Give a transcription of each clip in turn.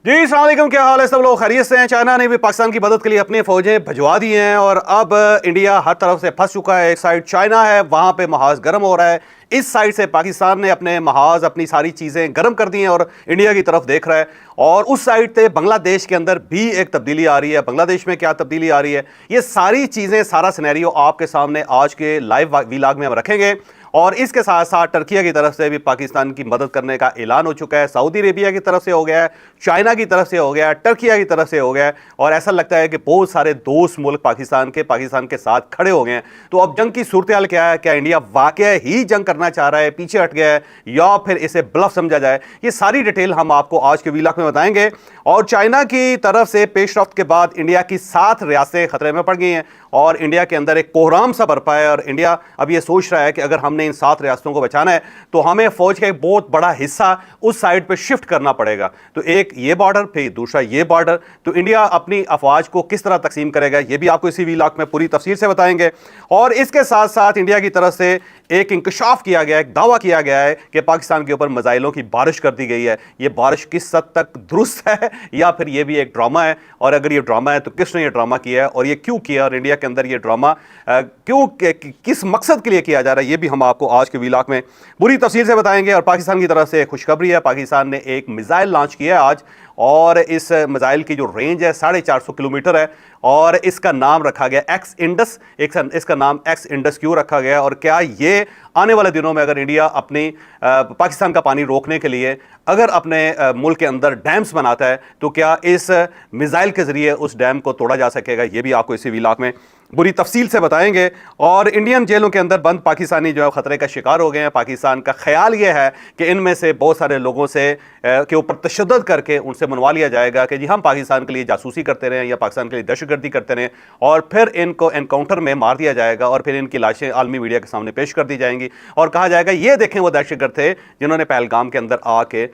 जी अस्सलाम वालेकुम, क्या हाल है? सब लोग खैरियत से हैं। चाइना ने भी पाकिस्तान की मदद के लिए अपनी फौजें भिजवा दी हैं और अब इंडिया हर तरफ से फंस चुका है। एक साइड चाइना है, वहां पे महाज गर्म हो रहा है। इस साइड से पाकिस्तान ने अपने महाज, अपनी सारी चीजें गर्म कर दी हैं और इंडिया की तरफ देख रहा है। और उस साइड से बांग्लादेश के अंदर भी एक तब्दीली आ रही है। बांग्लादेश में क्या तब्दीली आ रही है, ये सारी चीजें, सारा सिनेरियो आपके सामने आज के लाइव वीलॉग में हम रखेंगे। और इसके साथ साथ टर्किया की तरफ से भी पाकिस्तान की मदद करने का ऐलान हो चुका है। सऊदी अरेबिया की तरफ से हो गया है, चाइना की तरफ से हो गया है, टर्किया की तरफ से हो गया है। और ऐसा लगता है कि बहुत सारे दोस्त मुल्क पाकिस्तान के साथ खड़े हो गए हैं। तो अब जंग की सूरत हाल क्या है? क्या इंडिया वाकई ही जंग करना चाह रहा है, पीछे हट गया है, या फिर इसे ब्लफ समझा जाए? ये सारी डिटेल हम आपको आज के वीलॉग में बताएंगे। और चाइना की तरफ से पेशरफ्त के बाद इंडिया की 7 रियासतें खतरे में पड़ गई हैं और इंडिया के अंदर एक कोहराम सा बरपा है। और इंडिया अब ये सोच रहा है कि अगर हमने इन 7 रियासतों को बचाना है तो हमें फौज का एक बहुत बड़ा हिस्सा उस साइड पे शिफ्ट करना पड़ेगा। तो एक ये बॉर्डर, फिर दूसरा ये बॉर्डर। तो इंडिया अपनी अफवाज को किस तरह तकसीम करेगा, ये भी आपको इसी वीलॉग में पूरी तफसील से बताएंगे। और इसके साथ साथ इंडिया की तरफ से एक इंकशाफ किया गया है, एक दावा किया गया है कि पाकिस्तान के ऊपर मिसाइलों की बारिश कर दी गई है। ये बारिश किस हद तक दुरुस्त है या फिर ये भी एक ड्रामा है? और अगर ये ड्रामा है तो किसने ये ड्रामा किया है और ये क्यों किया, और इंडिया के अंदर ये ड्रामा क्यों, किस मकसद के लिए किया जा रहा है, ये भी हम आपको आज के वीलॉग में पूरी तफसील से बताएंगे। और पाकिस्तान की तरफ से खुशखबरी है, पाकिस्तान ने एक मिसाइल लॉन्च किया है आज और इस मिसाइल की जो रेंज है 450 किलोमीटर है और इसका नाम रखा गया एक्स इंडस। इसका नाम एक्स इंडस क्यों रखा गया और क्या ये आने वाले दिनों में अगर इंडिया अपनी पाकिस्तान का पानी रोकने के लिए अगर अपने मुल्क के अंदर डैम्स बनाता है तो क्या इस मिसाइल के जरिए उस डैम को तोड़ा जा सकेगा, ये भी आपको इसी वीलॉग में बुरी तफसील से बताएंगे। और इंडियन जेलों के अंदर बंद पाकिस्तानी जो है खतरे का शिकार हो गए हैं। पाकिस्तान का ख्याल यह है कि इनमें से बहुत सारे लोगों से के ऊपर तशद्दुद करके उनसे मनवा लिया जाएगा कि जी हम पाकिस्तान के लिए जासूसी करते रहें या पाकिस्तान के लिए दहशतगर्दी करते रहें, और फिर इनको एनकाउंटर में मार दिया जाएगा और फिर इनकी लाशें आलमी मीडिया के सामने पेश कर दी जाएंगी और कहा जाएगा ये देखें वो दहशतगर्द थे जिन्होंने पहलगाम के अंदर आके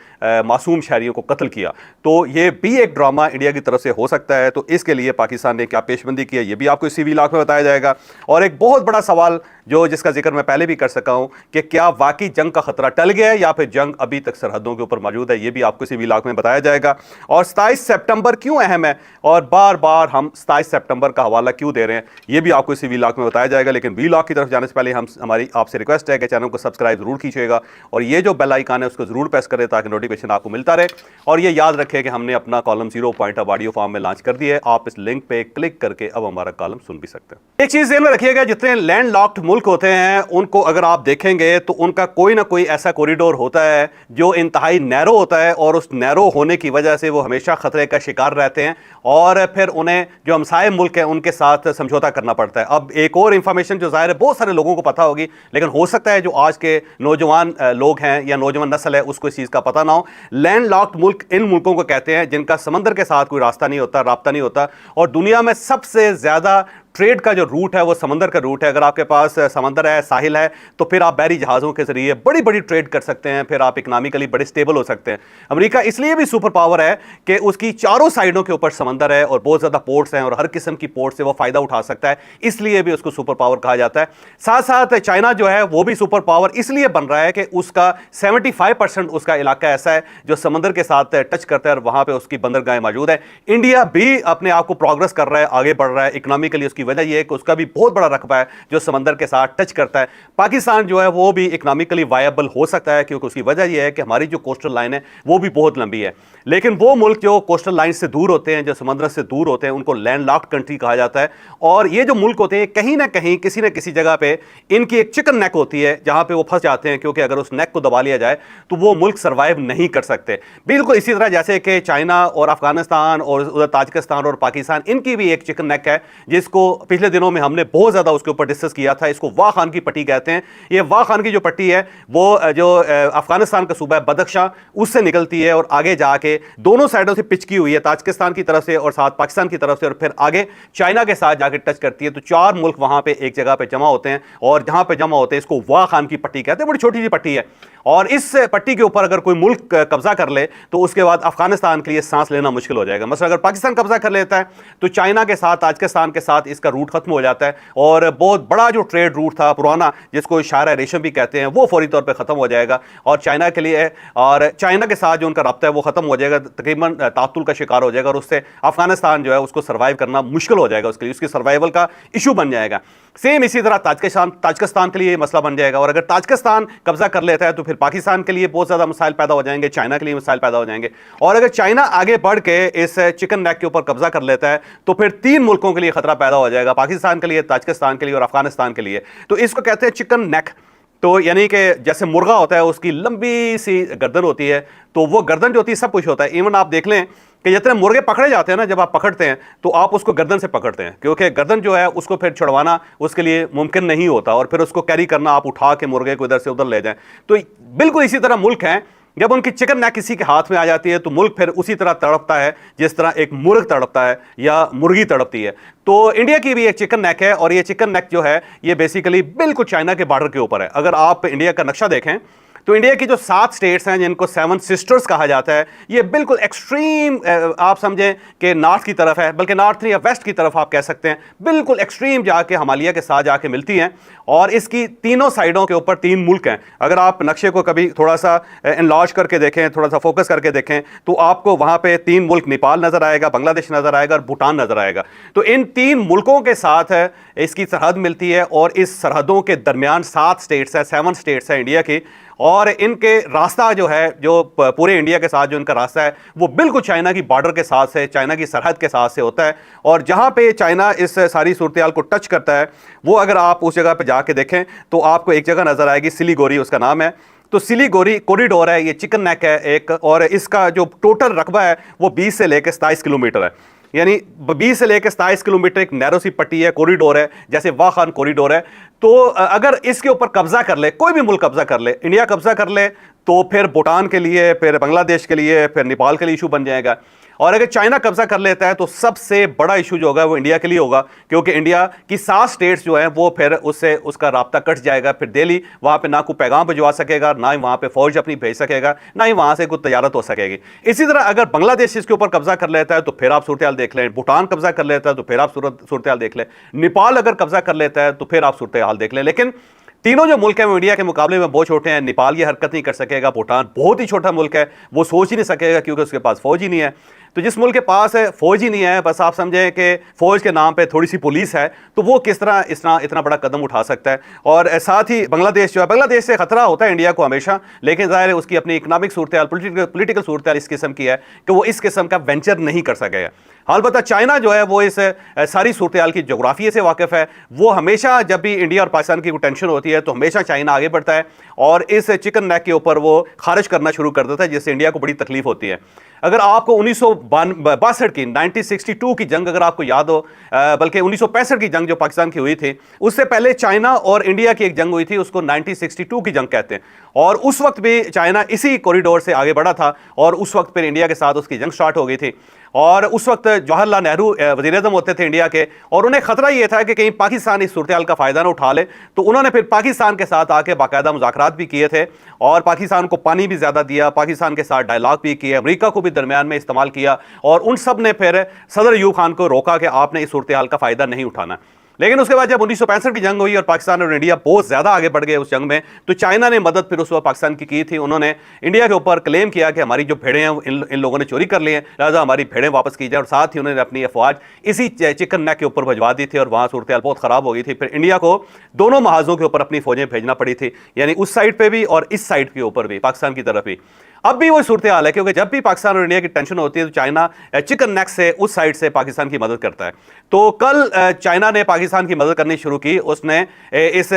मासूम शहरियों को कत्ल किया। तो ये भी एक ड्रामा इंडिया की तरफ से हो सकता है। तो इसके लिए पाकिस्तान ने क्या पेशबंदी की है, ये भी आपको इसी वीलॉग में बताया जाएगा। और एक बहुत बड़ा सवाल जो जिसका जिक्र मैं पहले भी कर सका हूं कि क्या वाकई जंग का खतरा टल गया है या फिर जंग अभी तक सरहदों के ऊपर मौजूद है, ये भी आपको इसी वीलॉग में बताया जाएगा। और 27 सितंबर क्यों अहम है और बार बार हम 27 सितंबर का हवाला क्यों दे रहे हैं, ये भी आपको इसी वीलॉग में बताया जाएगा। लेकिन वीलॉग की तरफ जाने से पहले हमारी आपसे रिक्वेस्ट है कि चैनल को सब्सक्राइब जरूर कीजिएगा और ये जो बेल आइकन है उसको जरूर प्रेस करें ताकि नोटिफिकेशन आपको मिलता रहे। और ये याद रखें कि हमने अपना कॉलम 0 पॉइंट अब ऑडियो फॉर्म में लॉन्च कर दिया है। आप इस लिंक पे क्लिक करके अब हमारा कॉलम सुन भी सकते हैं। एक चीज ध्यान में रखिएगा, जितने लैंड लॉक्ड मुल्क होते हैं उनको अगर आप देखेंगे तो उनका कोई ना कोई ऐसा कॉरिडोर होता है जो इंतहाई नैरो होता है और उस नैरो होने की वजह से वो हमेशा खतरे का शिकार रहते हैं और फिर उन्हें जो हमसाये मुल्क हैं उनके साथ समझौता करना पड़ता है। अब एक और इंफॉर्मेशन जो जाहिर है बहुत सारे लोगों को पता होगी, लेकिन हो सकता है जो आज के नौजवान लोग हैं या नौजवान नस्ल है उसको इस चीज का पता ना हो। लैंड लॉक्ड मुल्क इन मुल्कों को कहते हैं जिनका समंदर के साथ कोई रास्ता नहीं होता, राब्ता नहीं होता। और दुनिया में सबसे ज्यादा ट्रेड का जो रूट है वो समंदर का रूट है। अगर आपके पास समंदर है, साहिल है, तो फिर आप बहरी जहाज़ों के जरिए बड़ी बड़ी ट्रेड कर सकते हैं, फिर आप इकोनॉमिकली बड़े स्टेबल हो सकते हैं। अमेरिका इसलिए भी सुपर पावर है कि उसकी चारों साइडों के ऊपर समंदर है और बहुत ज़्यादा पोर्ट्स हैं और हर किस्म की पोर्ट से वो फ़ायदा उठा सकता है, इसलिए भी उसको सुपर पावर कहा जाता है। साथ साथ चाइना जो है वो भी सुपर पावर इसलिए बन रहा है कि उसका 75% उसका इलाका ऐसा है जो समंदर के साथ टच करता है और वहाँ पर उसकी बंदरगाहें मौजूद है। इंडिया भी अपने आप को प्रोग्रेस कर रहा है, आगे बढ़ रहा है इकोनॉमिकली। उसकी वजह यह है कि उसका भी बहुत बड़ा रकबा है जो समंदर के साथ टच करता है। पाकिस्तान जो है वो भी इकोनॉमिकली वायबल हो सकता है क्योंकि उसकी वजह यह है कि हमारी जो कोस्टल लाइन है वो भी बहुत लंबी है। लेकिन वो मुल्क जो कोस्टल लाइन से दूर होते हैं, जो समंदर से दूर होते हैं, उनको लैंड लॉक्ड कंट्री कहा जाता है। और ये जो मुल्क होते हैं कहीं ना कहीं किसी न किसी जगह पे इनकी एक चिकन नेक होती है जहां पे वो फंस जाते हैं, क्योंकि अगर उस नेक को दबा लिया जाए तो वो मुल्क सर्वाइव नहीं कर सकते। बिल्कुल इसी तरह जैसे कि चाइना और अफगानिस्तान और उधर ताजिकिस्तान और पाकिस्तान, इनकी भी एक चिकन नेक है जिसको पिछले दिनों में हमने बहुत ज्यादा उसके ऊपर डिस्कस किया था। इसको वाह खान की पट्टी कहते हैं। ये वाह खान की जो पट्टी है वो जो अफगानिस्तान का सूबा है बदख्शां, उससे निकलती है और आगे जाके दोनों साइडों से पिच की हुई है, ताजिकिस्तान की तरफ से और साथ पाकिस्तान की तरफ से, और फिर आगे चाइना के साथ जाके टच करती है। तो 4 मुल्क वहां पे एक जगह पे जमा होते हैं और जहां पे जमा होते हैं इसको वाह खान की पट्टी कहते हैं। बड़ी छोटी सी पट्टी है और इस पट्टी के ऊपर अगर कोई मुल्क कब्जा कर ले तो उसके बाद अफगानिस्तान के लिए सांस लेना मुश्किल हो जाएगा। मतलब अगर पाकिस्तान कब्जा कर लेता है तो चाइना के साथ, ताजिकिस्तान के साथ इसका रूट खत्म हो जाता है और बहुत बड़ा जो ट्रेड रूट था पुराना, जिसको इशारा रेशम भी कहते हैं, वो फौरी तौर पर खत्म हो जाएगा और चाइना के लिए और चाइना के साथ जो उनका रब्ता है वो खत्म हो जाएगा, तकरीबन तातुल का शिकार हो जाएगा और उससे अफगानिस्तान जो है उसको सर्वाइव करना मुश्किल हो जाएगा, उसके लिए उसकी सर्वाइवल का इशू बन जाएगा। सेम इसी तरह ताजिकिस्तान के लिए मसला बन जाएगा और अगर ताजिकिस्तान कब्जा कर लेता है तो फिर पाकिस्तान के लिए बहुत ज्यादा मसाइल पैदा हो जाएंगे, चाइना के लिए मसाइल पैदा हो जाएंगे। और अगर चाइना आगे बढ़ के इस चिकन नेक के ऊपर कब्जा कर लेता है तो फिर 3 मुल्कों के लिए खतरा पैदा हो जाएगा, पाकिस्तान के लिए, ताजिकिस्तान के लिए और अफगानिस्तान के लिए। तो इसको कहते हैं चिकन नेक। तो यानी कि जैसे मुर्गा होता है उसकी लंबी सी गर्दन होती है, तो वो गर्दन जो होती है सब कुछ होता है। इवन आप देख लें कि जितने मुर्गे पकड़े जाते हैं ना, जब आप पकड़ते हैं तो आप उसको गर्दन से पकड़ते हैं, क्योंकि गर्दन जो है उसको फिर छुड़वाना उसके लिए मुमकिन नहीं होता और फिर उसको कैरी करना, आप उठा के मुर्गे को इधर से उधर ले जाएं। तो बिल्कुल इसी तरह मुल्क हैं, जब उनकी चिकन नेक किसी के हाथ में आ जाती है तो मुल्क फिर उसी तरह तड़पता है जिस तरह एक मुर्ग तड़पता है या मुर्गी तड़पती है। तो इंडिया की भी एक चिकन नेक है और ये चिकन नेक जो है ये बेसिकली बिल्कुल चाइना के बॉर्डर के ऊपर है। अगर आप इंडिया का नक्शा देखें तो इंडिया की जो 7 स्टेट्स हैं जिनको 7 सिस्टर्स कहा जाता है, ये बिल्कुल एक्सट्रीम आप समझें कि नॉर्थ की तरफ है, बल्कि नॉर्थ नहीं या वेस्ट की तरफ आप कह सकते हैं, बिल्कुल एक्सट्रीम जाके हिमालय के साथ जाके मिलती हैं और इसकी तीनों साइडों के ऊपर 3 मुल्क हैं। अगर आप नक्शे को कभी थोड़ा सा एनलार्ज करके देखें, थोड़ा सा फोकस करके देखें तो आपको वहाँ पे 3 मुल्क नेपाल नजर आएगा, बांग्लादेश नजर आएगा और भूटान नजर आएगा। तो इन 3 मुल्कों के साथ इसकी सरहद मिलती है और इस सरहदों के दरमियान 7 स्टेट्स है, 7 स्टेट्स है इंडिया की, और इनके रास्ता जो है, जो पूरे इंडिया के साथ जो इनका रास्ता है वो बिल्कुल चाइना की बॉर्डर के साथ से, चाइना की सरहद के साथ से होता है। और जहाँ पे चाइना इस सारी सूरत को टच करता है वो अगर आप उस जगह पे जाके देखें तो आपको एक जगह नजर आएगी, सिलीगुड़ी उसका नाम है। तो सिलीगुड़ी कॉरिडोर है, ये चिकन नेक है एक, और इसका जो टोटल रकबा है वो 20 से लेकर 27 किलोमीटर है। यानी 20 से लेकर 27 किलोमीटर एक नैरो सी पट्टी है, कॉरिडोर है, जैसे वाह खान कॉरिडोर है। तो अगर इसके ऊपर कब्जा कर ले, कोई भी मुल्क कब्जा कर ले, इंडिया कब्जा कर ले, तो फिर भूटान के लिए, फिर बांग्लादेश के लिए, फिर नेपाल के लिए इशू बन जाएगा। और अगर चाइना कब्जा कर लेता है तो सबसे बड़ा इशू जो होगा वो इंडिया के लिए होगा, क्योंकि इंडिया की 7 स्टेट्स जो हैं वो फिर उससे उसका राब्ता कट जाएगा। फिर दिल्ली वहाँ पे ना कोई पैगाम भिजवा सकेगा, ना ही वहाँ पे फौज अपनी भेज सकेगा, ना ही वहाँ से कोई तजारत हो सकेगी। इसी तरह अगर बांग्लादेश इसके ऊपर कब्जा कर लेता है तो फिर आप सूरत हाल देख लें, भूटान कब्जा कर लेता है तो फिर आप सूरत हाल देख लें, नेपाल अगर कब्जा कर लेता है तो फिर आप सूरत हाल देख लें। लेकिन तीनों जो मुल्क हैं वो इंडिया के मुकाबले में बहुत छोटे हैं। नेपाल ये हरकत नहीं कर सकेगा, भूटान बहुत ही छोटा मुल्क है, वो सोच ही नहीं सकेगा क्योंकि उसके पास फौज ही नहीं है। तो जिस मुल्क के पास है फौज ही नहीं है, बस आप समझें कि फौज के नाम पे थोड़ी सी पुलिस है, तो वो किस तरह इतना बड़ा कदम उठा सकता है। और साथ ही बांग्लादेश जो है, बांग्लादेश से खतरा होता है इंडिया को हमेशा, लेकिन जाहिर है उसकी अपनी इकनॉमिक सूरत हाल, पोलिटिकल सूरत हाल इस किस्म की है कि वो इस किस्म का वेंचर नहीं कर सकेगा। अलबत्ता चाइना जो है वो इस सारी सूरत हाल की जोग्राफिया से वाकिफ़ है। वो हमेशा जब भी इंडिया और पाकिस्तान की कोई टेंशन होती है तो हमेशा चाइना आगे बढ़ता है और इस चिकन नेक के ऊपर वो खारिज करना शुरू कर देता है, जिससे इंडिया को बड़ी तकलीफ होती है। अगर आपको 1962 की 1962 की जंग अगर आपको याद हो, बल्कि 1965 की जंग जो पाकिस्तान की हुई थी, उससे पहले चाइना और इंडिया की एक जंग हुई थी, उसको 1962 की जंग कहते हैं। और उस वक्त भी चाइना इसी कॉरिडोर से आगे बढ़ा था और उस वक्त फिर इंडिया के साथ उसकी जंग स्टार्ट हो गई थी। और उस वक्त जवाहरलाल नेहरू वज़ीर-ए-आज़म होते थे इंडिया के, और उन्हें खतरा यह था कि कहीं पाकिस्तान इस सूरत हाल का फ़ायदा ना उठा ले, तो उन्होंने फिर पाकिस्तान के साथ आके बाकायदा मुज़ाकरात भी किए थे और पाकिस्तान को पानी भी ज़्यादा दिया, पाकिस्तान के साथ डायलॉग भी किया, अमेरिका को भी दरमियान में इस्तेमाल किया, और उन सब ने फिर सदर अयूब खान को रोका कि आपने इस सूरत हाल का फ़ायदा नहीं उठाना। लेकिन उसके बाद जब 1965 की जंग हुई और पाकिस्तान और इंडिया बहुत ज़्यादा आगे बढ़ गए उस जंग में, तो चाइना ने मदद फिर उस वक्त पाकिस्तान की थी। उन्होंने इंडिया के ऊपर क्लेम किया कि हमारी जो भेड़ें हैं इन लोगों ने चोरी कर ली हैं, लिहाजा हमारी भेड़ें वापस की जाए, और साथ ही उन्होंने अपनी अफवाज इसी चिकन नेक के ऊपर भिजवा दी थी और वहाँ सूरत हाल बहुत ख़राब हो गई थी। फिर इंडिया को दोनों महाजों के ऊपर अपनी फौजें भेजना पड़ी थी, यानी उस साइड पर भी और इस साइड के ऊपर भी, पाकिस्तान की तरफ भी। अब भी वो सूरत हाल है, क्योंकि जब भी पाकिस्तान और इंडिया की टेंशन होती है तो चाइना चिकन नेक से उस साइड से पाकिस्तान की मदद करता है। तो कल चाइना ने पाकिस्तान की मदद करनी शुरू की, उसने इस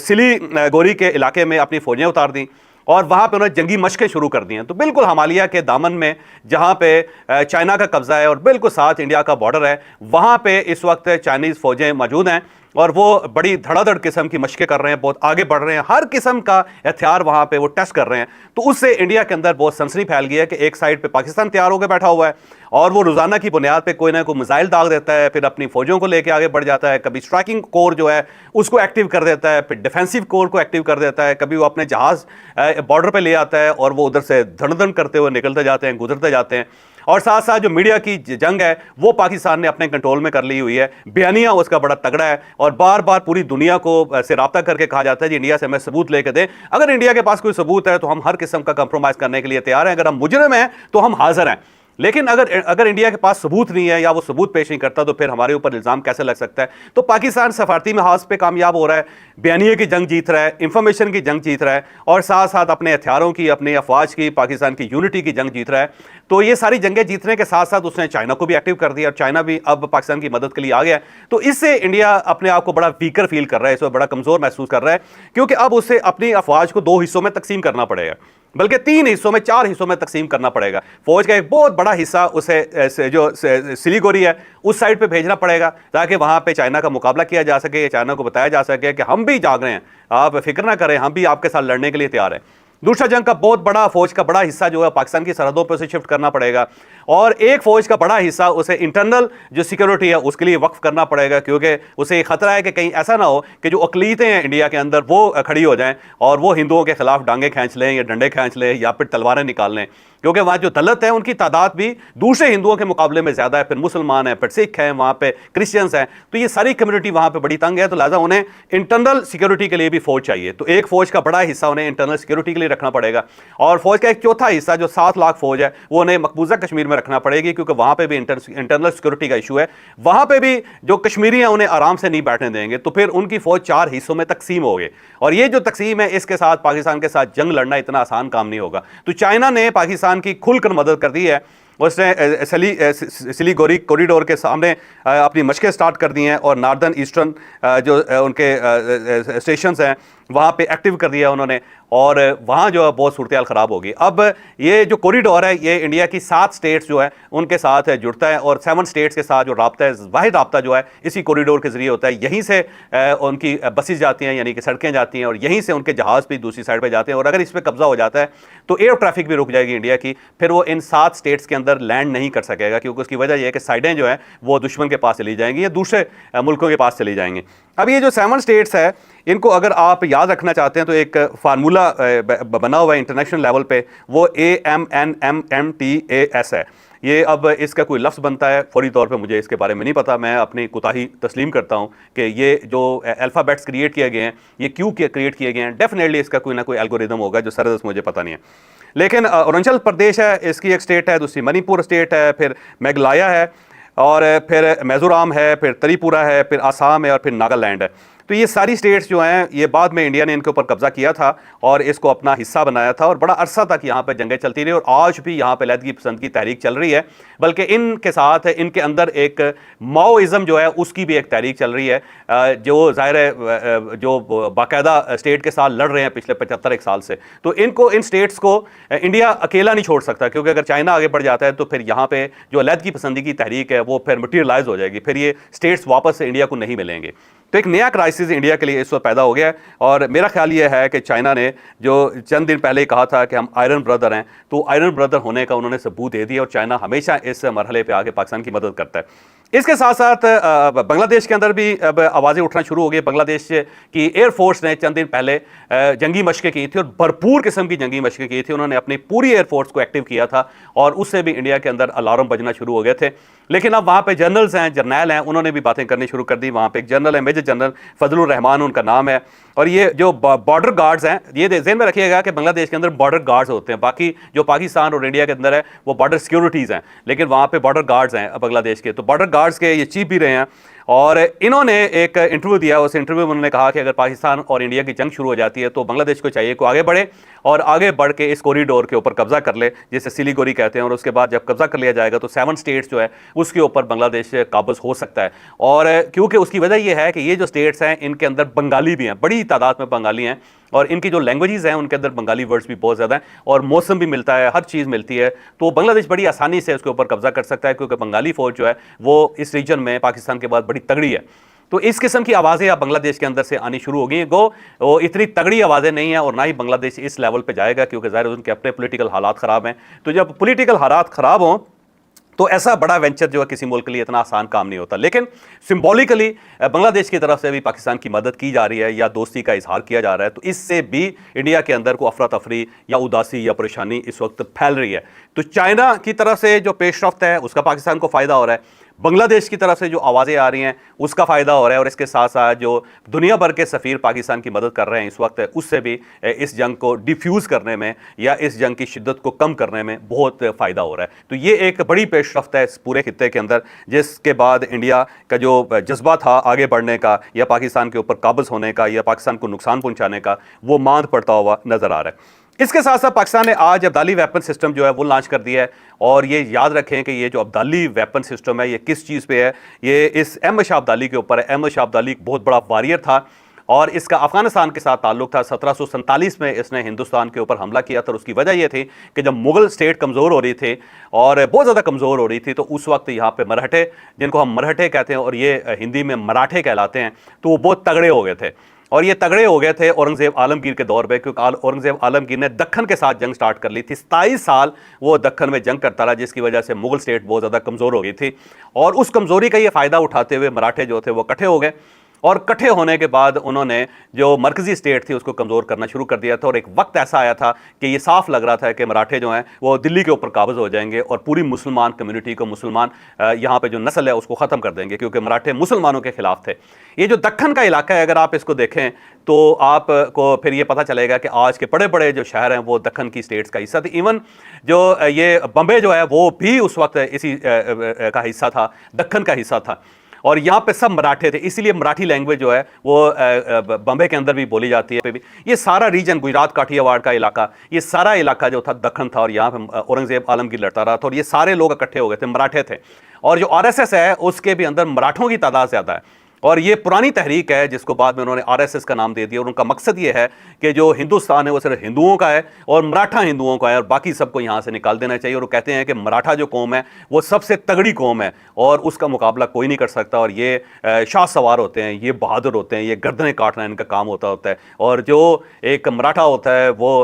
सिलीगुड़ी के इलाके में अपनी फौजें उतार दी और वहाँ पे उन्होंने जंगी मशकें शुरू कर दी हैं। तो बिल्कुल हिमालय के दामन में जहाँ पे चाइना का कब्जा है और बिल्कुल साथ इंडिया का बॉर्डर है, वहाँ पे इस वक्त चाइनीज़ फौजें मौजूद हैं और वो बड़ी धड़ाधड़ किस्म की मशकें कर रहे हैं, बहुत आगे बढ़ रहे हैं, हर किस्म का हथियार वहां पे वो टेस्ट कर रहे हैं। तो उससे इंडिया के अंदर बहुत सनसनी फैल गई है कि एक साइड पे पाकिस्तान तैयार होकर बैठा हुआ है और वो रोजाना की बुनियाद पे कोई ना कोई मिसाइल दाग देता है, फिर अपनी फौजों को लेकर आगे बढ़ जाता है, कभी स्ट्राइकिंग कोर जो है उसको एक्टिव कर देता है, फिर डिफेंसिव कोर को एक्टिव कर देता है, कभी वो अपने जहाज बॉर्डर पे ले आता है और वो उधर से धड़ करते हुए निकलते जाते हैं, गुजरते जाते हैं। और साथ साथ जो मीडिया की जंग है वो पाकिस्तान ने अपने कंट्रोल में कर ली हुई है, बयानिया उसका बड़ा तगड़ा है और बार बार पूरी दुनिया को से रब्ता करके कहा जाता है जी इंडिया से हमें सबूत लेके दें। अगर इंडिया के पास कोई सबूत है तो हम हर किस्म का कंप्रोमाइज करने के लिए तैयार हैं, अगर हम मुजरिम हैं तो हम हाजिर हैं। लेकिन अगर इंडिया के पास सबूत नहीं है या वो सबूत पेश नहीं करता तो फिर हमारे ऊपर इल्ज़ाम कैसे लग सकता है। तो पाकिस्तान सफारती महाज पे कामयाब हो रहा है, बयानिए की जंग जीत रहा है, इंफॉर्मेशन की जंग जीत रहा है और साथ साथ अपने हथियारों की, अपने अफवाज की, पाकिस्तान की यूनिटी की जंग जीत रहा है। तो ये सारी जंगें जीतने के साथ साथ उसने चाइना को भी एक्टिव कर दिया और चाइना भी अब पाकिस्तान की मदद के लिए आ गया है। तो इससे इंडिया अपने आप को बड़ा वीकर फील कर रहा है, इसमें बड़ा कमज़ोर महसूस कर रहा है, क्योंकि अब उसे अपनी अफवाज को 2 हिस्सों में तकसीम करना पड़ेगा, बल्कि 3 हिस्सों में, 4 हिस्सों में तकसीम करना पड़ेगा। फौज का एक बहुत बड़ा हिस्सा उसे जो सिलीगुड़ी है उस साइड पे भेजना पड़ेगा ताकि वहां पे चाइना का मुकाबला किया जा सके, चाइना को बताया जा सके कि हम भी जाग रहे हैं, आप फिक्र ना करें, हम भी आपके साथ लड़ने के लिए तैयार हैं। दूसरा जंग का बहुत बड़ा फौज का बड़ा हिस्सा जो है पाकिस्तान की सरहदों पर उसे शिफ्ट करना पड़ेगा और एक फौज का बड़ा हिस्सा उसे इंटरनल जो सिक्योरिटी है उसके लिए वक्फ करना पड़ेगा, क्योंकि उसे खतरा है कि कहीं ऐसा ना हो कि जो अकलीतें हैं इंडिया के अंदर वो खड़ी हो जाएं और वो हिंदुओं के खिलाफ डांगे खींच लें या डंडे खींच लें या फिर तलवारें निकाल लें, क्योंकि वहाँ जो दलित है उनकी तादाद भी दूसरे हिंदुओं के मुकाबले में ज़्यादा है, फिर मुसलमान हैं, फिर सिख हैं, वहाँ पे क्रिश्चियंस हैं, तो ये सारी कम्युनिटी वहाँ पे बड़ी तंग है। तो लिहाजा उन्हें इंटरनल सिक्योरिटी के लिए भी फौज चाहिए, तो एक फौज का बड़ा हिस्सा उन्हें इंटरनल सिक्योरिटी के लिए रखना पड़ेगा और फौज का एक चौथा हिस्सा जो 7 लाख फौज है वो उन्हें मकबूजा कश्मीर में रखना पड़ेगी, क्योंकि वहाँ पर भी इंटरनल सिक्योरिटी का इशू है, वहाँ पर भी जो कश्मीरी हैं उन्हें आराम से नहीं बैठने देंगे। तो फिर उनकी फौज 4 हिस्सों में तकसीम हो गई और ये जो तकसीम है इसके साथ पाकिस्तान के साथ जंग लड़ना इतना आसान काम नहीं होगा। तो चाइना ने पाकिस्तान की खुलकर मदद कर दी है, उसने सिलीगुड़ी कॉरिडोर के सामने अपनी मशकें स्टार्ट कर दी हैं और नॉर्दर्न ईस्टर्न जो उनके स्टेशंस हैं वहाँ पे एक्टिव कर दिया उन्होंने और वहाँ जो है बहुत सूरत हाल ख़राब होगी। अब ये जो कॉरिडोर है ये इंडिया की 7 स्टेट्स जो है उनके साथ जुड़ता है और 7 स्टेट्स के साथ जो राब्ता है, वाहिद राब्ता जो है इसी कॉरिडोर के ज़रिए होता है। यहीं से उनकी बसेस जाती हैं, यानी कि सड़कें जाती हैं और यहीं से उनके जहाज़ भी दूसरी साइड पर जाते हैं और अगर इस पर कब्जा हो जाता है तो एयर ट्रैफिक भी रुक जाएगी इंडिया की, फिर वो इन 7 स्टेट्स के अंदर लैंड नहीं कर सकेगा, क्योंकि उसकी वजह यह है कि साइडें जो है वो दुश्मन के पास चली जाएंगी या दूसरे मुल्कों के पास चली जाएंगी। अब ये जो 7 स्टेट्स है इनको अगर आप याद रखना चाहते हैं तो एक फार्मूला बना हुआ है इंटरनेशनल लेवल पे, वो AMNMMTAS है। ये अब इसका कोई लफ्ज़ बनता है फौरी तौर पे मुझे इसके बारे में नहीं पता, मैं अपनी कोताही तस्लीम करता हूँ कि ये जो अल्फ़ाबेट्स क्रिएट किए गए हैं ये क्यों क्रिएट किए गए हैं, डेफिनेटली इसका कोई ना कोई एल्गोरिदम होगा जो सरदस्त मुझे पता नहीं है। लेकिन अरुणाचल प्रदेश है, इसकी एक स्टेट है, दूसरी मणिपुर स्टेट है, फिर मेघालय है और फिर मिज़ोरम है, फिर त्रिपुरा है, फिर आसाम है और फिर नागालैंड है। तो ये सारी स्टेट्स जो हैं ये बाद में इंडिया ने इनके ऊपर कब्जा किया था और इसको अपना हिस्सा बनाया था और बड़ा अरसा तक यहाँ पर जंगें चलती रही और आज भी यहाँ पर लैदगी पसंद की तहरीक चल रही है, बल्कि इनके साथ इनके अंदर एक माओइज़्म जो है उसकी भी एक तहरीक चल रही है, जो ज़ाहिर है जो बाकायदा स्टेट के साथ लड़ रहे हैं पिछले 75 साल से। तो इनको इन स्टेट्स को इंडिया अकेला नहीं छोड़ सकता, क्योंकि अगर चाइना आगे बढ़ जाता है तो फिर यहाँ पे जो लैदगी पसंदी की तहरीक है वो फिर मटीरियलाइज हो जाएगी, फिर ये स्टेट्स वापस से इंडिया को नहीं मिलेंगे। तो एक नया क्राइसिस इंडिया के लिए इस वक्त पैदा हो गया है और मेरा ख्याल ये है कि चाइना ने जो चंद दिन पहले कहा था कि हम आयरन ब्रदर हैं, तो आयरन ब्रदर होने का उन्होंने सबूत दे दिया और चाइना हमेशा इस मरहले पे आगे पाकिस्तान की मदद करता है। इसके साथ साथ बांग्लादेश के अंदर भी अब आवाज़ें उठना शुरू हो गई। बांग्लादेश की एयरफोर्स ने चंद दिन पहले जंगी मशकें की थी और भरपूर किस्म की जंगी मशकें की थी, उन्होंने अपनी पूरी एयरफोर्स को एक्टिव किया था और उससे भी इंडिया के अंदर अलार्म बजना शुरू हो गए थे। लेकिन अब वहाँ पे जनरल्स हैं, जर्नैल हैं, उन्होंने भी बातें करनी शुरू कर दी। वहाँ पे एक जनरल है, मेजर जनरल फजलुर रहमान उनका नाम है, और ये जो बॉर्डर गार्ड्स हैं, ये ज़हन में रखिएगा कि बांग्लादेश के अंदर बॉर्डर गार्ड्स होते हैं, बाकी जो पाकिस्तान और इंडिया के अंदर है वो बॉर्डर सिक्योरिटीज़ हैं, लेकिन वहाँ पे बॉर्डर गार्ड्स हैं बांग्लादेश के। तो बॉर्डर गार्ड्स के ये चीफ भी रहे हैं और इन्होंने एक इंटरव्यू दिया, उस इंटरव्यू में उन्होंने कहा कि अगर पाकिस्तान और इंडिया की जंग शुरू हो जाती है तो बांग्लादेश को चाहिए कि आगे बढ़े और आगे बढ़ के इस कॉरिडोर के ऊपर कब्जा कर ले, जिसे सिलीगुड़ी कहते हैं, और उसके बाद जब कब्जा कर लिया जाएगा तो 7 स्टेट्स जो है उसके ऊपर बांग्लादेश काबज हो सकता है। और क्योंकि उसकी वजह यह है कि ये जो स्टेट्स हैं इनके अंदर बंगाली भी हैं, बड़ी तादाद में बंगाली हैं और इनकी जो लैंग्वेजेस हैं उनके अंदर बंगाली वर्ड्स भी बहुत ज़्यादा हैं और मौसम भी मिलता है, हर चीज़ मिलती है, तो बांग्लादेश बड़ी आसानी से उसके ऊपर कब्जा कर सकता है, क्योंकि बंगाली फ़ौज जो है वो इस रीजन में पाकिस्तान के बाद बड़ी तगड़ी है। तो इस किस्म की आवाज़ें अब बांग्लादेश के अंदर से आनी शुरू हो गई हैं। वो इतनी तगड़ी आवाज़ें नहीं है और ना ही बांग्लादेश इस लेवल पे जाएगा, क्योंकि ज़ाहिर उनके अपने पॉलिटिकल हालात ख़राब हैं। तो जब पॉलिटिकल हालात ख़राब हों तो ऐसा बड़ा वेंचर जो है किसी मुल्क के लिए इतना आसान काम नहीं होता। लेकिन सिंबॉलिकली बांग्लादेश की तरफ से भी पाकिस्तान की मदद की जा रही है या दोस्ती का इजहार किया जा रहा है, तो इससे भी इंडिया के अंदर को अफरा तफरी या उदासी या परेशानी इस वक्त फैल रही है। तो चाइना की तरफ से जो पेशरफ्त है उसका पाकिस्तान को फ़ायदा हो रहा है, बांग्लादेश की तरफ से जो आवाज़ें आ रही हैं उसका फ़ायदा हो रहा है, और इसके साथ साथ जो दुनिया भर के सफ़ीर पाकिस्तान की मदद कर रहे हैं इस वक्त, उससे भी इस जंग को डिफ्यूज़ करने में या इस जंग की शिद्दत को कम करने में बहुत फ़ायदा हो रहा है। तो ये एक बड़ी पेशरफ्त है इस पूरे खित्ते के अंदर, जिसके बाद इंडिया का जो जज्बा था आगे बढ़ने का या पाकिस्तान के ऊपर काबज़ होने का या पाकिस्तान को नुकसान पहुँचाने का, वो मांद पड़ता हुआ नज़र आ रहा है। इसके साथ साथ पाकिस्तान ने आज अब्दाली वेपन सिस्टम जो है वो लॉन्च कर दिया है, और ये याद रखें कि ये जो अब्दाली वेपन सिस्टम है ये किस चीज़ पे है, ये इस अहमद शाह अब्दाली के ऊपर है। अहमद शाह अब्दाली एक बहुत बड़ा वॉरियर था और इसका अफगानिस्तान के साथ ताल्लुक था। 1747 में इसने हिंदुस्तान के ऊपर हमला किया था, और उसकी वजह यह थी कि जब मुगल स्टेट कमज़ोर हो रही थी और बहुत ज़्यादा कमज़ोर हो रही थी, तो उस वक्त यहाँ पे मराठे, जिनको हम मराठे कहते हैं और ये हिंदी में मराठे कहलाते हैं, तो वो बहुत तगड़े हो गए थे। और ये तगड़े हो गए थे औरंगजेब आलमगीर के दौर पे, क्योंकि औरंगजेब आलमगीर ने दक्खन के साथ जंग स्टार्ट कर ली थी। 27 साल वो दक्खन में जंग करता रहा, जिसकी वजह से मुगल स्टेट बहुत ज़्यादा कमज़ोर हो गई थी, और उस कमज़ोरी का ये फ़ायदा उठाते हुए मराठे जो थे वो इकट्ठे हो गए, और इकट्ठे होने के बाद उन्होंने जो मरकज़ी स्टेट थी उसको कमज़ोर करना शुरू कर दिया था। और एक वक्त ऐसा आया था कि ये साफ लग रहा था कि मराठे जो हैं वो दिल्ली के ऊपर काबज़ हो जाएंगे और पूरी मुसलमान कम्युनिटी को, मुसलमान यहाँ पे जो नस्ल है उसको ख़त्म कर देंगे, क्योंकि मराठे मुसलमानों के ख़िलाफ़ थे। ये जो दक्खन का इलाका है, अगर आप इसको देखें तो आपको फिर ये पता चलेगा कि आज के बड़े बड़े जो शहर हैं वो दक्खन की स्टेट्स का हिस्सा थे। इवन जो ये बम्बे जो है वो भी उस वक्त इसी का हिस्सा था, दक्खन का हिस्सा था, और यहाँ पे सब मराठे थे, इसीलिए मराठी लैंग्वेज जो है वो बम्बे के अंदर भी बोली जाती है। ये सारा रीजन, गुजरात काठियावाड़ का इलाका, ये सारा इलाका जो था दक्खन था, और यहाँ पे औरंगजेब आलमगीर लड़ता रहा था, और ये सारे लोग इकट्ठे हो गए थे, मराठे थे। और जो आरएसएस है उसके भी अंदर मराठों की तादाद ज़्यादा है, और ये पुरानी तहरीक है जिसको बाद में उन्होंने आरएसएस का नाम दे दिया। और उनका मकसद ये है कि जो हिंदुस्तान है वो सिर्फ हिंदुओं का है और मराठा हिंदुओं का है, और बाकी सबको यहाँ से निकाल देना चाहिए। और वो कहते हैं कि मराठा जो कौम है वो सबसे तगड़ी कौम है और उसका मुकाबला कोई नहीं कर सकता, और ये शाह सवार होते हैं, ये बहादुर होते हैं, ये गर्दनें काटना इनका काम होता है। और जो एक मराठा होता है वो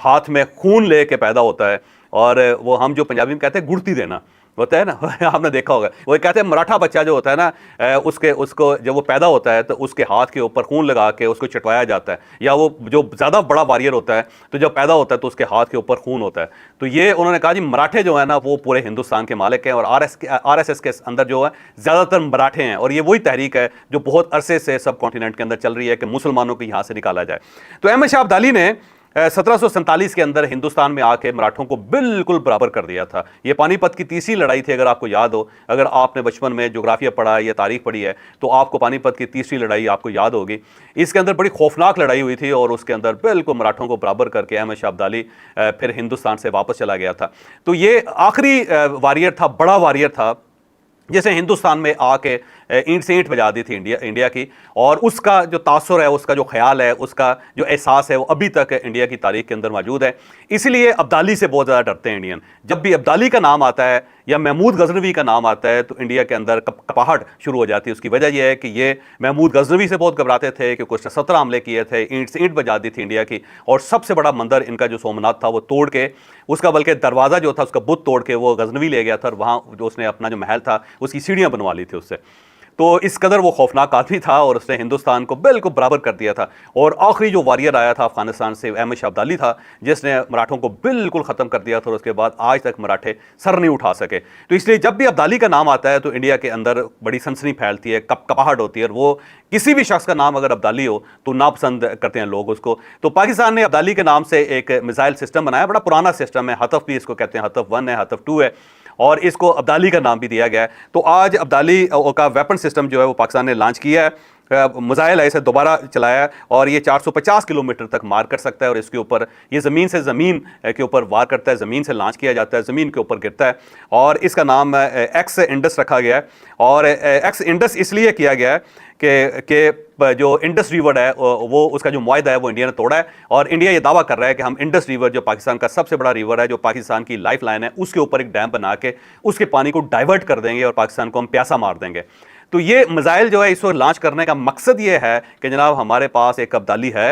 हाथ में खून ले के पैदा होता है, और वो हम जो पंजाबी में कहते हैं गुड़ती देना होता है ना आपने देखा होगा। वो कहते हैं मराठा बच्चा जो होता है ना, उसको जब वो पैदा होता है तो उसके हाथ के ऊपर खून लगा के उसको चटवाया जाता है, या वो जो ज़्यादा बड़ा वॉरियर होता है तो जब पैदा होता है तो उसके हाथ के ऊपर खून होता है। तो ये उन्होंने कहा जी मराठे जो है ना वो पूरे हिंदुस्तान के मालिक हैं, और आरएसएस के अंदर जो है ज़्यादातर मराठे हैं, और ये वही तहरीक है जो बहुत अरसे से सब कॉन्टिनेंट के अंदर चल रही है कि मुसलमानों को यहाँ से निकाला जाए। तो अहमद शाह अब्दाली ने 1747 के अंदर हिंदुस्तान में आके मराठों को बिल्कुल बराबर कर दिया था। ये पानीपत की तीसरी लड़ाई थी, अगर आपको याद हो, अगर आपने बचपन में ज्योग्राफिया पढ़ा है या तारीख पढ़ी है तो आपको पानीपत की तीसरी लड़ाई आपको याद होगी। इसके अंदर बड़ी खौफनाक लड़ाई हुई थी, और उसके अंदर बिल्कुल मराठों को बराबर करके अहमद शाह अब्दाली फिर हिंदुस्तान से वापस चला गया था। तो ये आखिरी वॉरियर था, बड़ा वॉरियर था, जैसे हिंदुस्तान में आके ईंट से ईंट बजा दी थी इंडिया की, और उसका जो तासुर है, उसका जो ख्याल है, उसका जो एहसास है वो अभी तक इंडिया की तारीख के अंदर मौजूद है। इसलिए अब्दाली से बहुत ज़्यादा डरते हैं इंडियन। जब भी अब्दाली का नाम आता है या महमूद गजनवी का नाम आता है तो इंडिया के अंदर कपाहट शुरू हो जाती है। उसकी वजह यह है कि ये महमूद गजनवी से बहुत घबराते थे कि कुछ 17 हमले किए थे, ईंट से ईंट बजा दी थी इंडिया की, और सबसे बड़ा मंदिर इनका जो सोमनाथ था वो तोड़ के, उसका बल्कि दरवाज़ा जो था उसका बुत तोड़ के वो गजनवी ले गया था, और वहाँ जो उसने अपना जो महल था उसकी सीढ़ियाँ बनवा ली थी उससे। तो इस कदर वो खौफनाक आदमी था, और उसने हिंदुस्तान को बिल्कुल बराबर कर दिया था। और आखिरी जो वॉरियर आया था अफगानिस्तान से अहमद शाह अब्दाली था, जिसने मराठों को बिल्कुल ख़त्म कर दिया था, और उसके बाद आज तक मराठे सर नहीं उठा सके। तो इसलिए जब भी अब्दाली का नाम आता है तो इंडिया के अंदर बड़ी सनसनी फैलती है, कपाहट होती है, और वो किसी भी शख्स का नाम अगर अब्दाली हो तो नापसंद करते हैं लोग उसको। तो पाकिस्तान ने अब्दाली के नाम से एक मिसाइल सिस्टम बनाया, बड़ा पुराना सिस्टम है, हतफ भी इसको कहते हैं, हतफ 1 है, हतफ 2 है, और इसको अब्दाली का नाम भी दिया गया है। तो आज अब्दाली का वेपन सिस्टम जो है वो पाकिस्तान ने लॉन्च किया है, मिसाइल है, इसे दोबारा चलाया है, और ये 450 किलोमीटर तक मार कर सकता है, और इसके ऊपर ये ज़मीन से ज़मीन के ऊपर वार करता है, ज़मीन से लॉन्च किया जाता है, ज़मीन के ऊपर गिरता है, और इसका नाम एक्स इंडस रखा गया है। और एक्स इंडस इसलिए किया गया है कि जो इंडस रिवर है वो उसका जो मुआहदा है वो इंडिया ने तोड़ा है, और इंडिया ये दावा कर रहा है कि हम इंडस रिवर जो पाकिस्तान का सबसे बड़ा रिवर है, जो पाकिस्तान की लाइफ लाइन है, उसके ऊपर एक डैम बना के उसके पानी को डाइवर्ट कर देंगे और पाकिस्तान को हम प्यासा मार देंगे। तो ये मिसाइल जो है इस वक्त लॉन्च करने का मकसद ये है कि जनाब हमारे पास एक अब्दाली है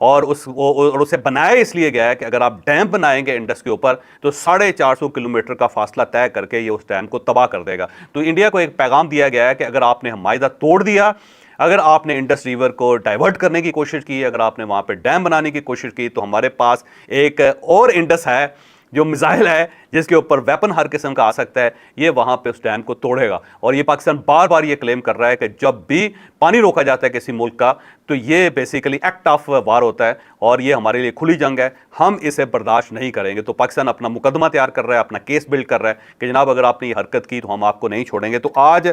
और उसे बनाया इसलिए गया है कि अगर आप डैम बनाएंगे इंडस के ऊपर तो 450 किलोमीटर का फासला तय करके ये उस डैम को तबाह कर देगा। तो इंडिया को एक पैगाम दिया गया है कि अगर आपने माहिदा तोड़ दिया, अगर आपने इंडस रिवर को डाइवर्ट करने की कोशिश की, अगर आपने वहां पे डैम बनाने की कोशिश की, तो हमारे पास एक और इंडस है जो मिसाइल है जिसके ऊपर वेपन हर किस्म का आ सकता है, ये वहां पे उस डैम को तोड़ेगा। और ये पाकिस्तान बार बार ये क्लेम कर रहा है कि जब भी पानी रोका जाता है किसी मुल्क का तो ये बेसिकली एक्ट ऑफ वार होता है और ये हमारे लिए खुली जंग है, हम इसे बर्दाश्त नहीं करेंगे। तो पाकिस्तान अपना मुकदमा तैयार कर रहा है, अपना केस बिल्ड कर रहा है कि जनाब अगर आपने ये हरकत की तो हम आपको नहीं छोड़ेंगे। तो आज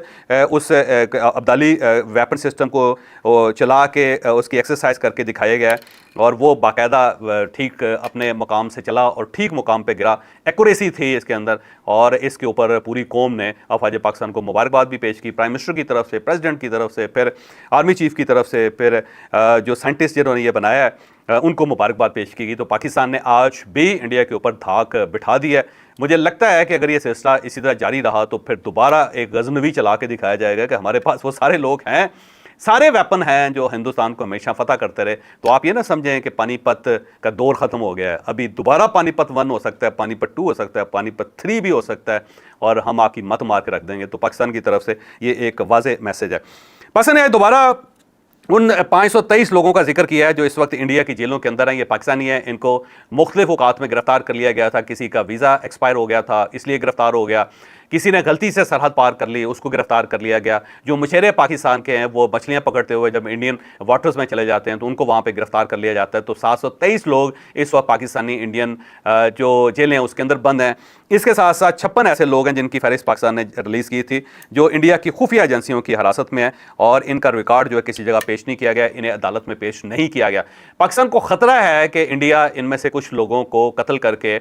उस अब्दाली वेपन सिस्टम को चला के उसकी एक्सरसाइज करके दिखाया गया है और वो बाकायदा ठीक अपने मुकाम से चला और ठीक मुकाम पे गिरा। एक्यूरेसी थी इसके अंदर और इसके ऊपर पूरी कौम ने अफवाज पाकिस्तान को मुबारकबाद भी पेश की, प्राइम मिनिस्टर की तरफ से, प्रेसिडेंट की तरफ से, फिर आर्मी चीफ की तरफ से, फिर जो साइंटिस्ट जिन्होंने ये बनाया है उनको मुबारकबाद पेश की गई। तो पाकिस्तान ने आज भी इंडिया के ऊपर धाक बिठा दी है। मुझे लगता है कि अगर ये सिलसिला इसी तरह जारी रहा तो फिर दोबारा एक गजनवी चला के दिखाया जाएगा कि हमारे पास वो सारे लोग हैं, सारे वेपन हैं जो हिंदुस्तान को हमेशा फतह करते रहे। तो आप ये ना समझें कि पानीपत का दौर ख़त्म हो गया है, अभी दोबारा पानीपत 1 हो सकता है, पानीपत 2 हो सकता है, पानीपत 3 भी हो सकता है और हम आपकी मत मार के रख देंगे। तो पाकिस्तान की तरफ से ये एक वाज़ेह मैसेज है। पाकिस्तान ने दोबारा उन 523 लोगों का जिक्र किया है जो इस वक्त इंडिया की जेलों के अंदर हैं। ये पाकिस्तानी हैं, इनको मुख्तलिफ औकात में गिरफ्तार कर लिया गया था। किसी का वीज़ा एक्सपायर हो गया था इसलिए गिरफ्तार हो गया, किसी ने गलती से सरहद पार कर ली उसको गिरफ्तार कर लिया गया। जो मुशेरे पाकिस्तान के हैं वो मछलियां पकड़ते हुए जब इंडियन वाटर्स में चले जाते हैं तो उनको वहाँ पे गिरफ्तार कर लिया जाता है। तो 723 लोग इस वक्त पाकिस्तानी इंडियन जो जेलें हैं उसके अंदर बंद हैं। इसके साथ साथ 56 ऐसे लोग हैं जिनकी फहरिस्त पाकिस्तान ने रिलीज़ की थी जो इंडिया की खुफिया एजेंसियों की हिरासत में है और इनका रिकॉर्ड जो है किसी जगह पेश नहीं किया गया, इन्हें अदालत में पेश नहीं किया गया। पाकिस्तान को ख़तरा है कि इंडिया इनमें से कुछ लोगों को कत्ल करके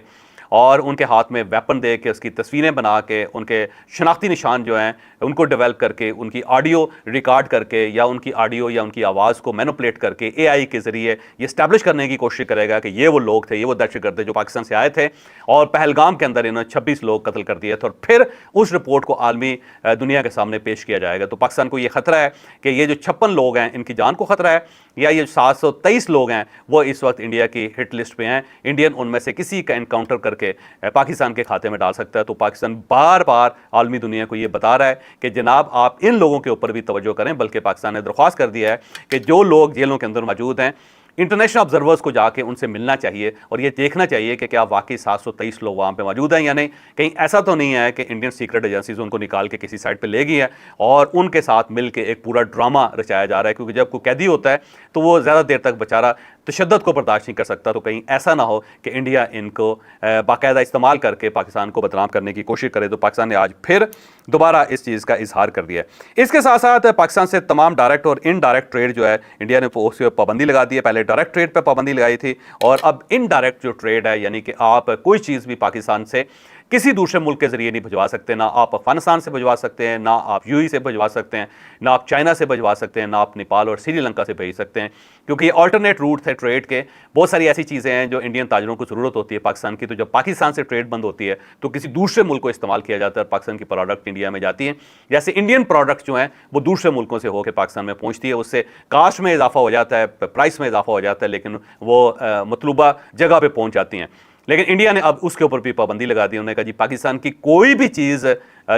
और उनके हाथ में वेपन दे के उसकी तस्वीरें बना के उनके शनाख्ती निशान जो हैं उनको डेवलप करके उनकी ऑडियो रिकॉर्ड करके या उनकी ऑडियो या उनकी आवाज़ को मैनिपुलेट करके एआई के ज़रिए ये इस्टेब्लिश करने की कोशिश करेगा कि ये वो लोग थे, ये वो दहशतगर्द थे जो पाकिस्तान से आए थे और पहलगाम के अंदर इन्होंने 26 लोग कत्ल कर दिए थे और फिर उस रिपोर्ट को आलमी दुनिया के सामने पेश किया जाएगा। तो पाकिस्तान को ये ख़तरा है कि ये जो 56 लोग हैं इनकी जान को ख़तरा है या ये 723 लोग हैं वो इस वक्त इंडिया की हिट लिस्ट पे हैं। इंडियन उनमें से किसी का इनकाउंटर करके पाकिस्तान के खाते में डाल सकता है। तो पाकिस्तान बार बार आलमी दुनिया को ये बता रहा है कि जनाब आप इन लोगों के ऊपर भी तवज्जो करें, बल्कि पाकिस्तान ने दरख्वास्त कर दिया है कि जो लोग जेलों के अंदर मौजूद हैं इंटरनेशनल ऑब्जर्वर्स को जाके उनसे मिलना चाहिए और ये देखना चाहिए कि क्या वाकई 723 लोग वहाँ पे मौजूद हैं या नहीं। कहीं ऐसा तो नहीं है कि इंडियन सीक्रेट एजेंसीज उनको निकाल के किसी साइड पे ले गई है और उनके साथ मिल के एक पूरा ड्रामा रचाया जा रहा है, क्योंकि जब कोई कैदी होता है तो वो ज़्यादा देर तक बेचारा तशद्दुद को बर्दाश्त नहीं कर सकता। तो कहीं ऐसा ना हो कि इंडिया इनको बाकायदा इस्तेमाल करके पाकिस्तान को बदनाम करने की कोशिश करे। तो पाकिस्तान ने आज फिर दोबारा इस चीज़ का इजहार कर दिया है। इसके साथ साथ पाकिस्तान से तमाम डायरेक्ट और इनडायरेक्ट ट्रेड जो है इंडिया ने उस पर पाबंदी लगा दी है। पहले डायरेक्ट ट्रेड पर पाबंदी लगाई थी और अब इनडायरेक्ट जो ट्रेड है यानी कि आप कोई चीज़ भी पाकिस्तान से किसी दूसरे मुल्क के ज़रिए नहीं भिजवा सकते, ना आप अफगानिस्तान से भिजवा सकते हैं, ना आप यूएई से भिजवा सकते हैं, ना आप चाइना से भिजवा सकते हैं, ना आप नेपाल और श्रीलंका से भेज सकते हैं, क्योंकि ये ऑल्टरनेट रूट थे ट्रेड के। बहुत सारी ऐसी चीज़ें हैं जो इंडियन ताजरों को ज़रूरत होती है पाकिस्तान की, तो जब पाकिस्तान से ट्रेड बंद होती है तो किसी दूसरे मुल्क को इस्तेमाल किया जाता है, पाकिस्तान की प्रोडक्ट इंडिया में जाती हैं। जैसे इंडियन प्रोडक्ट्स जो हैं वो दूसरे मुल्कों से होकर पाकिस्तान में पहुँचती है, उससे कास्ट में इजाफा हो जाता है, प्राइस में इजाफा हो जाता है, लेकिन वो मतलूबा जगह पर पहुँच जाती हैं। लेकिन इंडिया ने अब उसके ऊपर भी पाबंदी लगा दी। उन्होंने कहा जी पाकिस्तान की कोई भी चीज़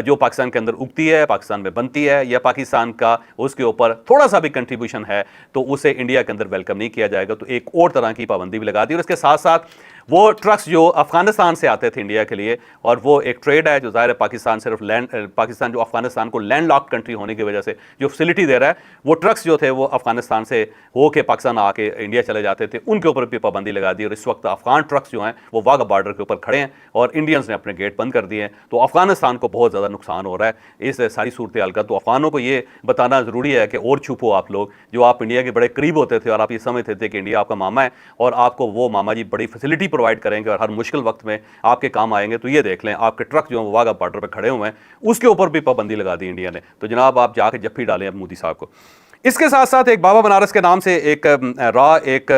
जो पाकिस्तान के अंदर उगती है, पाकिस्तान में बनती है या पाकिस्तान का उसके ऊपर थोड़ा सा भी कंट्रीब्यूशन है तो उसे इंडिया के अंदर वेलकम नहीं किया जाएगा। तो एक और तरह की पाबंदी भी लगा दी। और इसके साथ साथ वो ट्रक्स जो अफगानिस्तान से आते थे इंडिया के लिए, और वो एक ट्रेड है जो ज़ाहिर है पाकिस्तान सिर्फ पाकिस्तान जो अफगानिस्तान को लैंड लॉक कंट्री होने की वजह से जो फैसिलिटी दे रहा है, वो ट्रक्स जो थे वो अफगानिस्तान से होके पाकिस्तान आके इंडिया चले जाते थे, उनके ऊपर भी पाबंदी लगा दी। और इस वक्त अफगान ट्रक्स जो हैं वो वाघा बॉर्डर के ऊपर खड़े हैं और इंडियंस ने अपने गेट बंद कर दिए हैं। तो अफगानिस्तान को बहुत ज़्यादा नुकसान हो रहा है इस सारी सूरत हाल का। तो अफगानों को ये बताना ज़रूरी है कि और छुपो आप लोग जो आप इंडिया के बड़े करीब होते थे और आप ये समझते थे कि इंडिया आपका मामा है और आपको वो मामा जी बड़ी फैसिलिटी प्रोवाइड करेंगे और हर मुश्किल वक्त में आपके काम आएंगे। तो ये देख लें आपके ट्रक जो है वाघा बॉर्डर पर खड़े हुए हैं, उसके ऊपर भी पाबंदी लगा दी इंडिया ने। तो जनाब आप जाके जफ्फी डालें अब मोदी साहब को। इसके साथ साथ एक बाबा बनारस के नाम से एक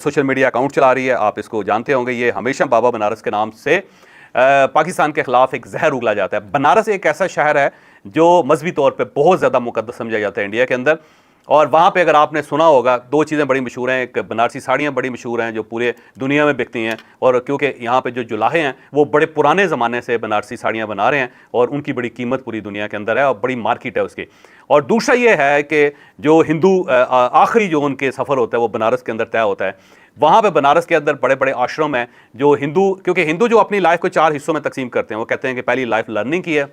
सोशल मीडिया अकाउंट चला रही है, आप इसको जानते होंगे। ये हमेशा बाबा बनारस के नाम से पाकिस्तान के खिलाफ एक जहर उगला जाता है। बनारस एक ऐसा शहर है जो मजहबी तौर पे बहुत ज़्यादा मुकद्दस समझा जाता है इंडिया के अंदर। और वहाँ पे अगर आपने सुना होगा, दो चीज़ें बड़ी मशहूर हैं, एक बनारसी साड़ियाँ बड़ी मशहूर हैं जो पूरे दुनिया में बिकती हैं, और क्योंकि यहाँ पे जो जुलाहे हैं वो बड़े पुराने ज़माने से बनारसी साड़ियाँ बना रहे हैं और उनकी बड़ी कीमत पूरी दुनिया के अंदर है और बड़ी मार्केट है उसकी। और दूसरा ये है कि जो हिंदू आखिरी जो उनके सफ़र होता है वो बनारस के अंदर तय होता है। वहाँ पे बनारस के अंदर बड़े बड़े आश्रम हैं जो हिंदू, क्योंकि हिंदू जो अपनी लाइफ को 4 हिस्सों में तकसीम करते हैं, वो कहते हैं कि पहली लाइफ लर्निंग की है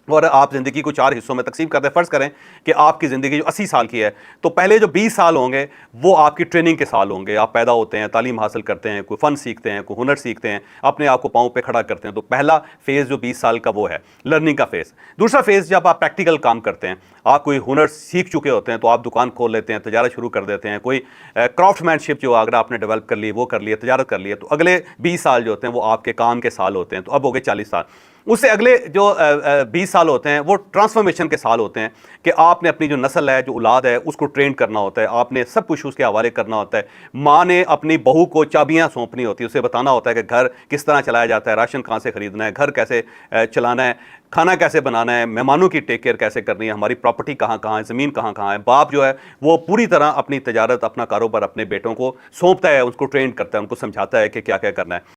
और आप ज़िंदगी को 4 हिस्सों में तकसीम करते हैं। फ़र्ज़ करें कि आपकी ज़िंदगी जो 80 साल की है, तो पहले जो 20 साल होंगे वो आपकी ट्रेनिंग के साल होंगे। आप पैदा होते हैं, तालीम हासिल करते हैं, कोई फ़न सीखते हैं, कोई हुनर सीखते हैं, अपने आप को पाँव पे खड़ा करते हैं। तो पहला फ़ेज़ जो 20 साल का वो है लर्निंग का फ़ेज़। दूसरा फ़ेज़ जब आप प्रैक्टिकल काम करते हैं, आप कोई हुनर सीख चुके होते हैं तो आप दुकान खोल लेते हैं, तजारत शुरू कर देते हैं। कोई क्राफ्टमैनशिप जो अगर आपने डेवलप कर ली, वो कर लिया, तजारत कर लिया, तो अगले 20 साल जो होते हैं वो आपके काम के साल होते हैं। तो अब हो गए 40 साल। उससे अगले जो 20 साल होते हैं वो ट्रांसफॉर्मेशन के साल होते हैं कि आपने अपनी जो नस्ल है, जो औलाद है, उसको ट्रेन करना होता है, आपने सब कुछ उसके हवाले करना होता है। माँ ने अपनी बहू को चाबियाँ सौंपनी होती है, उसे बताना होता है कि घर किस तरह चलाया जाता है, राशन कहाँ से खरीदना है, घर कैसे चलाना है, खाना कैसे बनाना है, मेहमानों की टेक केयर कैसे करनी है, हमारी प्रॉपर्टी कहाँ कहाँ है, ज़मीन कहाँ कहाँ है। बाप जो है वो पूरी तरह अपनी तजारत, अपना कारोबार अपने बेटों को सौंपता है, उसको ट्रेन करता है, उनको समझाता है कि क्या क्या करना है।